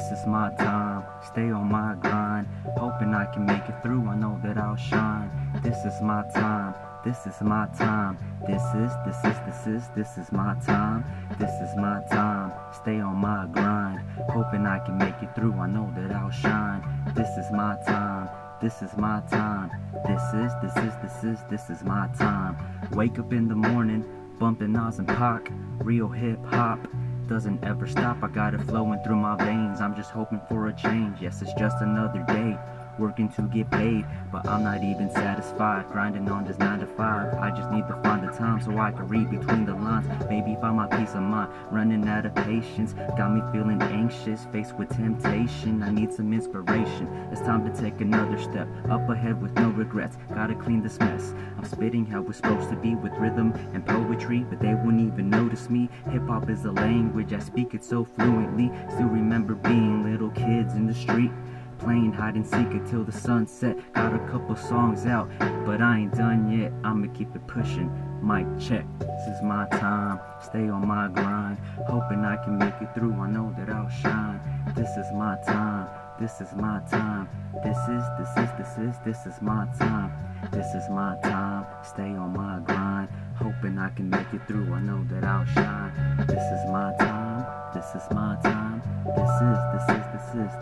This is my time, stay on my grind, hoping I can make it through, I know that I'll shine. This is my time, this is my time, this is my time, this is my time, stay on my grind, hoping I can make it through, I know that I'll shine. This is my time, this is my time, this is my time. Wake up in the morning, bumping Nas and Pac, real hip hop doesn't ever stop. I got it flowing through my veins, I'm just hoping for a change. Yes, it's just another day, working to get paid, but I'm not even satisfied, grinding on this 9 to 5. I just need to find the time so I can read between the lines, maybe find my peace of mind. Running out of patience, got me feeling anxious, faced with temptation, I need some inspiration. It's time to take another step, up ahead with no regrets, gotta clean this mess. I'm spitting how it's supposed to be, with rhythm and poetry, but they won't even notice me. Hip-hop is a language, I speak it so fluently. Still remember being little kids in the street, playing hide and seek until the sunset. Got a couple songs out, but I ain't done yet, I'ma keep it pushing. Mic check, this is my time, stay on my grind, hoping I can make it through, I know that I'll shine. This is my time, this is my time, this is my time, this is my time, stay on my grind, hoping I can make it through, I know that I'll shine. This is my time, this is my time,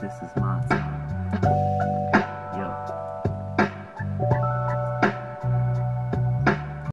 this is my time.